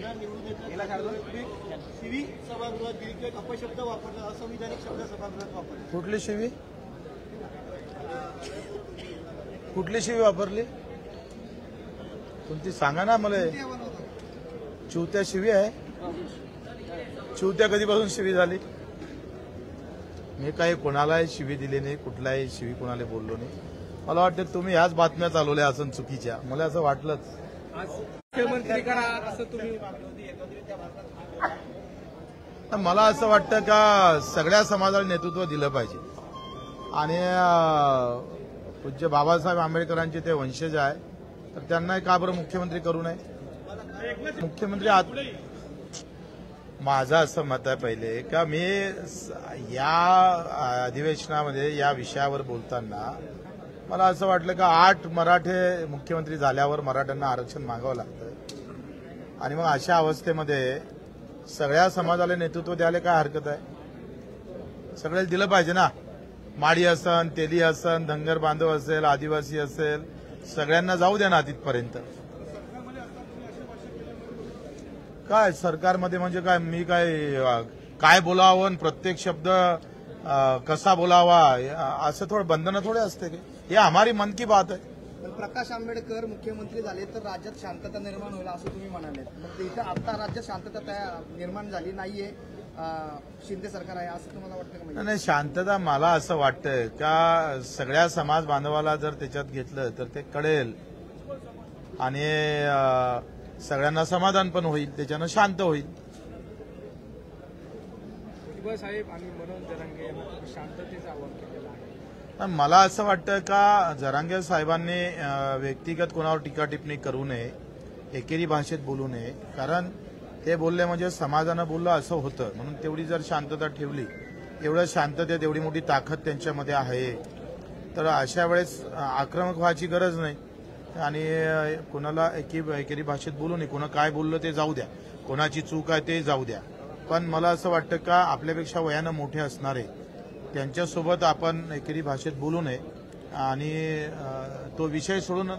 यांना निवडून देतात शिवी सभागृहात गेली किंवा अपशब्द वापरला, असंविधानिक शब्द सभागृहात वापरला. कुठली शिवी? कुठली शिवी वापरली? कोणती सांगा ना मला. चिवत्या शिवी आहे? चिवत्या कधीपासून शिवी झाली? मी काही कोणालाही शिवी दिली नाही, कुठलाही शिवी कोणाला बोललो नाही. मला वाटतं तुम्ही ह्याच बातम्या चालवल्या असं चुकीच्या, मला असं वाटलंच. मला असं वाटतं का सगळ्या समाजाला नेतृत्व दिलं पाहिजे आणि पूज्य बाबासाहेब आंबेडकरांचे ते वंशज आहे तर त्यांना का बरं मुख्यमंत्री करू नये? मुख्यमंत्री माझं असं मत आहे पहिले का मी या अधिवेशनामध्ये या विषयावर बोलताना मला असं वाटलं का 8 मराठे मुख्यमंत्री झाल्यावर मराठ्यांना आरक्षण मागावं लागतं आणि मग अशा अवस्थेमध्ये सगळ्या समाजाला नेतृत्व द्यायला काय हरकत आहे? सगळ्याला दिलं पाहिजे ना. माडी असन, तेली असन, धनगर बांधव असेल, आदिवासी असेल, सगळ्यांना जाऊ द्या ना तिथपर्यंत. काय सरकारमध्ये म्हणजे काय मी काय बोलावं, प्रत्येक शब्द कसा बोलावा असं थोडं बंधनं थोडे असते. हे हमारी मन की बात आहे. पण प्रकाश आंबेडकर मुख्यमंत्री झाले तर राज्यात शांतता निर्माण होईल असं तुम्ही म्हणाले. मग इथं आता राज्यात शांतता निर्माण झाली नाहीये, शिंदे सरकार आहे असं तुम्हाला वाटतं का? नाही, शांतता मला असं वाटतं का सगळ्या समाज बांधवाला जर त्याच्यात घेतलं तर ते कळेल आणि सगळ्यांना समाधान पण होईल, त्याच्यानं शांत होईल. साहेब आणि मनोज जरांगे यांना शांततेचं आवाहन केलेलं आहे. मला असं वाटतं का जरांगे साहेबांनी व्यक्तिगत कोणावर टीका टिप्पणी करू नये, एकेरी भाषेत बोलू नये. कारण ते बोलले म्हणजे समाजानं बोललं असं होतं, म्हणून तेवढी जर शांतता ठेवली, एवढं शांततेत एवढी मोठी ताकद त्यांच्यामध्ये आहे तर अशा वेळेस आक्रमक व्हायची गरज नाही आणि कोणाला एकेरी भाषेत बोलू नये. कोणा काय बोललं ते जाऊ द्या, कोणाची चूक आहे ते जाऊ द्या. पण मला असं वाटतं का आपल्यापेक्षा वयानं मोठे असणारे त्यांच्यासोबत आपण एकेरी भाषेत बोलू नये आणि तो विषय सोडून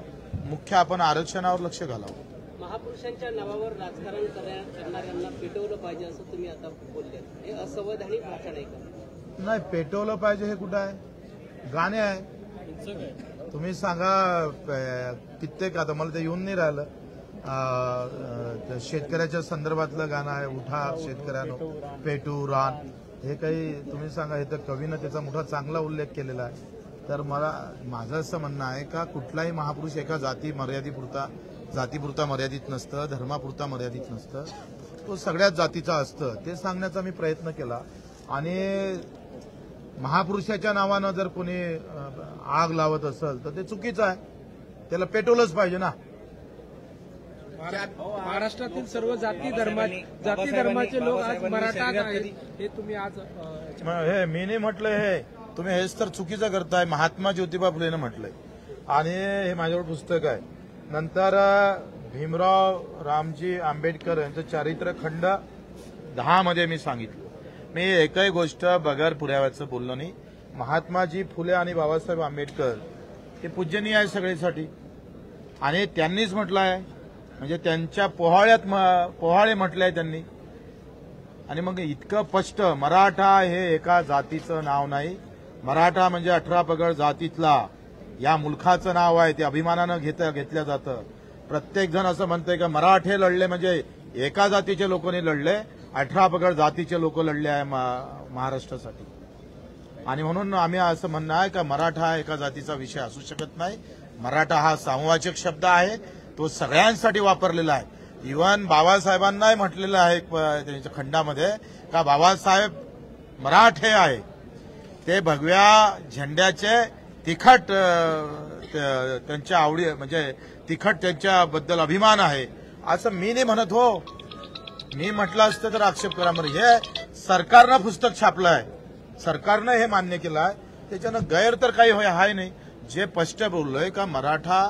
मुख्य आपण आरक्षणावर लक्ष घालावं. महापुरुषांच्या नावावर राजकारण करणाऱ्यांना पेटवलं पाहिजे असं तुम्ही आता बोलले, हे असंवैधानिक भाषण आहे का? नाही, पेटवलं पाहिजे हे कुठं आहे? गाणे आहे. तुम्ही सांगा कित्येक, आता मला ते येऊन नाही राहिलं, शेतकऱ्याच्या संदर्भातलं गाणं आहे, उठा शेतकऱ्यानो पेटू रान, हे काही तुम्ही सांगा. हे तर कवीनं त्याचा मोठा चांगला उल्लेख केलेला आहे. तर माझं असं म्हणणं आहे का कुठलाही महापुरुष एका जातीपुरता मर्यादित नसतं, धर्मापुरता मर्यादित नसतं, तो सगळ्याच जातीचा असतं. ते सांगण्याचा मी प्रयत्न केला आणि महापुरुषाच्या नावानं जर कोणी आग लावत असेल तर ते चुकीचं आहे, त्याला पेटवलंच पाहिजे ना. महाराष्ट्रातील सर्व जाती धर्माचे लोक आज मराठा आहेत, हे तुम्ही आज हे मी नाही म्हटलंय, हे तुम्ही हेच तर चुकीचं करताय. महात्मा ज्योतिबा फुलेनं म्हटलंय आणि हे माझ्यावर पुस्तक आहे. नंतर भीमराव रामजी आंबेडकर यांचं चारित्र्य खंड 10 मध्ये मी सांगितलं. मी एकही गोष्ट बगैर पुराव्याचं बोललो नाही. महात्माजी फुले आणि बाबासाहेब आंबेडकर हे पूजनीय आहे सगळ्यासाठी आणि त्यांनीच म्हटलं आहे, म्हणजे त्यांच्या पोहाळे म्हटलंय त्यांनी. आणि मग इतकं स्पष्ट, मराठा हे एका जातीचं नाव नाही, मराठा म्हणजे 18 पगड जातीतला या मुलखाचं नाव आहे, ते अभिमानानं घेतलं जातं. प्रत्येक जण असं म्हणतंय का मराठे लढले म्हणजे एका जातीचे लोकांनी लढले, 18 पगड जातीचे लोक लढले आहे महाराष्ट्रासाठी. आणि म्हणून आम्ही असं म्हणणं आहे का मराठा हा एका जातीचा विषय असू शकत नाही. मराठा हा सामूहिक शब्द आहे, तो सगळ्यांसाठी वापरलेला आहे. इव्हन बाबासाहेबांनाही म्हटलेलं आहे त्यांच्या खंडामध्ये का बाबासाहेब मराठे आहे, ते भगव्या झेंड्याचे तिखट त्यांच्या आवडी म्हणजे तिखट त्यांच्याबद्दल अभिमान आहे असं मी नाही म्हणत. हो, मी म्हटलं असतं तर आक्षेप करा. म्हणजे हे सरकारनं पुस्तक छापलं आहे, सरकारनं हे मान्य केलं आहे, त्याच्यानं गैर तर काही आहे नाही. जे स्पष्ट बोललोय का मराठा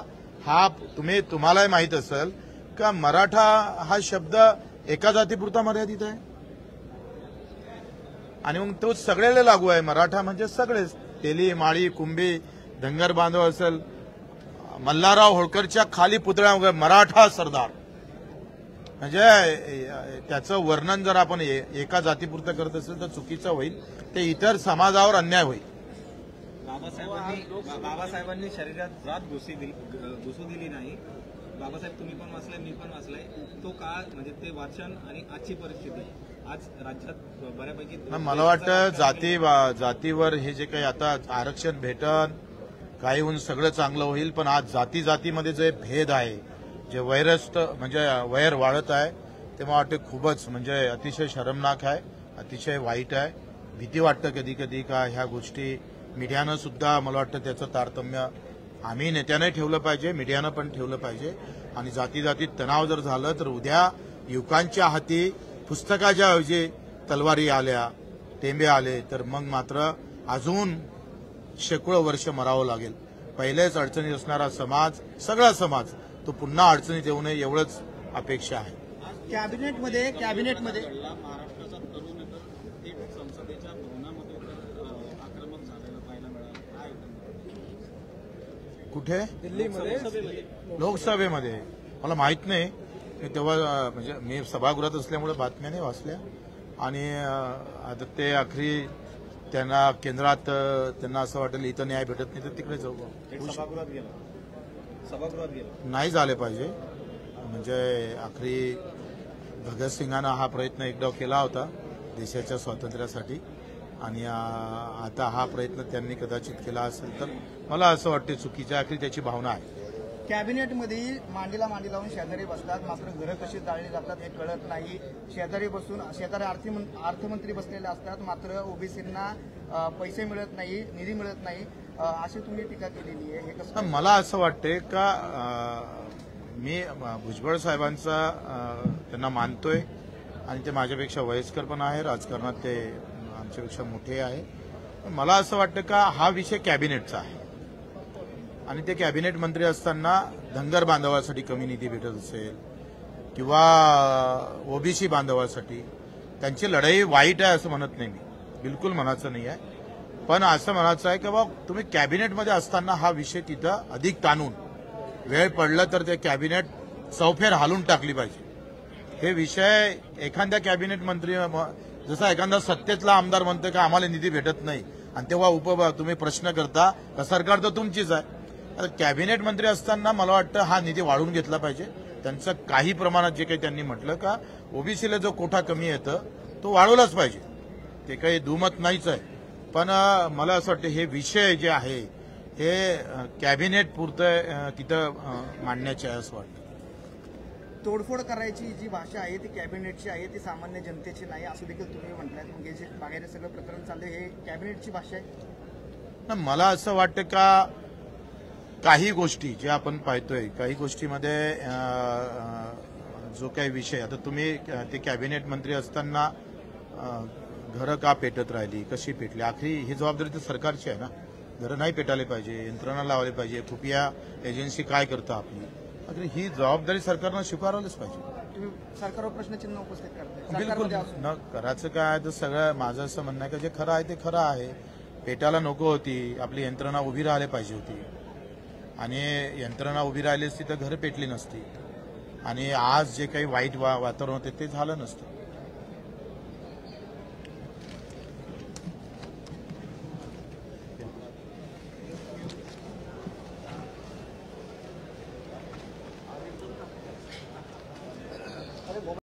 हा तुम्हालाही माहित असेल का मराठा हा शब्द एका जातीपुरता मर्यादित आहे आणि मग तो सगळ्याला लागू आहे. मराठा म्हणजे सगळेच, तेली माळी कुंभी धनगर बांधव असेल, मल्हारराव होळकरच्या खाली पुतळ्या वगैरे मराठा सरदार, म्हणजे त्याचं वर्णन जर आपण एका जातीपुरतं करत असेल तर चुकीचं होईल, ते इतर समाजावर अन्याय होईल. बाबासाहेबांनी शरीरात जात घुसू दिली नाही. बाबासाहेब तुम्ही पण वाचलाय, मी पण वाचलाय. तो काळ म्हणजे ते वाचन आणि आजची परिस्थिती आज राज्यात बऱ्यापैकी मला वाटतं जातीवर हे जे काही आता आरक्षण भेटन काही होऊन सगळं चांगलं होईल, पण आज जातीमध्ये जे भेद आहे, जे म्हणजे वैर वाढत आहे, ते मला वाटतं खूपच म्हणजे अतिशय शरमनाक आहे, अतिशय वाईट आहे. भीती वाटतं कधी कधी का ह्या गोष्टी मीडियानं सुद्धा मला वाटतं त्याचं तारतम्य आम्ही नेत्याने ठेवलं पाहिजे, मीडियानं पण ठेवलं पाहिजे. आणि जातीत तणाव जर झालं तर उद्या युवकांच्या हाती पुस्तकाच्या ऐवजी तलवारी आल्या, टेंबे आले, तर मग मात्र अजून शेकडो वर्ष मरावं लागेल. पहिलेच अडचणीत असणारा समाज, सगळा समाज तो पुन्हा अडचणीत येऊ नये एवढंच अपेक्षा आहे. कॅबिनेटमध्ये महाराष्ट्राचा तरुण थेट संसदेच्या भवनामध्ये आक्रमक झालेलं पाहायला मिळालं. काय कुठे? दिल्लीमध्ये लोकसभेमध्ये मला माहित नाही. मी तेव्हा म्हणजे मी सभागृहात असल्यामुळे बातम्या नाही वाचल्या. आणि आता ते आखरी त्यांना केंद्रात त्यांना असं वाटेल इथं न्याय भेटत नाही तर तिकडे जाऊ. सभागृहात गेला नाही झाले पाहिजे. म्हणजे आखरी भगतसिंगांना हा प्रयत्न एकदा केला होता देशाच्या स्वातंत्र्यासाठी, आणि आता हा प्रयत्न त्यांनी कदाचित केला असेल तर मला असं वाटते चुकीच्या आखरी त्याची भावना आहे. कॅबिनेटमध्ये मांडीला मांडी लावून शेजारी बसतात, मात्र घरं कशी जाळली जातात हे कळत नाही. शेजारी अर्थमंत्री बसलेले असतात, मात्र ओबीसींना पैसे मिळत नाही, निधी मिळत नाही, अशी तुम्ही टीका केलेली आहे. हे कसं? मला असं वाटते का मी भुजबळ साहेबांचा त्यांना मानतोय आणि ते माझ्यापेक्षा वयस्कर पण आहे, राजकारणात ते आमच्यापेक्षा मोठे आहे. मला असं वाटतं का हा विषय कॅबिनेटचा आहे आणि ते कॅबिनेट मंत्री असताना धनगर बांधवासाठी कमी निधी भेटत असेल किंवा ओबीसी बांधवासाठी त्यांची लढाई वाईट आहे असं म्हणत नाही मी, बिलकुल म्हणायचं नाही आहे. पण असं म्हणायचं आहे की बाबा तुम्ही कॅबिनेटमध्ये असताना हा विषय तिथं अधिक ताणून वेळ पडलं तर ते कॅबिनेट चौफेर हालून टाकली पाहिजे. हे विषय एखाद्या कॅबिनेट मंत्री जसा एखादा सत्तेतला आमदार म्हणतो की आम्हाला निधी भेटत नाही आणि तेव्हा तुम्ही प्रश्न करता का सरकार तर तुमचीच आहे. आता कॅबिनेट मंत्री असताना मला वाटतं हा निधी वाढवून घेतला पाहिजे. त्यांचं काही प्रमाणात जे काही त्यांनी म्हटलं का ओबीसीला जो कोटा कमी येतं तो वाढवलाच पाहिजे, ते काही दुमत नाहीच आहे. पण मला असं वाटतं हे विषय जे आहे हे कॅबिनेट पुरतं तिथं मांडण्याचे आहे असं वाटतं. तोडफोड करायची जी भाषा आहे ती कॅबिनेटची आहे, ती सामान्य जनतेची नाही असं देखील तुम्ही म्हणताय. मग हे जे मागे सगळं प्रकरण चाललंय हे कॅबिनेटची भाषा आहे. मला असं वाटतं का काही गोष्टी जे आपण पाहतोय काही गोष्टीमध्ये जो काही विषय आता तुम्ही ते कॅबिनेट मंत्री असताना घरं का पेटत राहिली, कशी पेटली, आखरी ही जबाबदारी तर सरकारची आहे ना. घरं नाही पेटायला पाहिजे, यंत्रणा लावली पाहिजे, खुफिया एजन्सी काय करतं आपली, आखरी ही जबाबदारी सरकारनं स्वीकारवलीच पाहिजे. तुम्ही सरकारवर प्रश्नचिन्ह उपस्थित करताय. बिलकुल न करायचं काय तर सगळं माझं असं म्हणणं आहे की जे खरं आहे ते खरं आहे. पेटायला नको होती, आपली यंत्रणा उभी राहायला पाहिजे होती आणि यंत्रणा उभी राहिली असती तर घरं पेटली नसती आणि आज जे काही वाईट वातावरण होते ते झालं नसतं.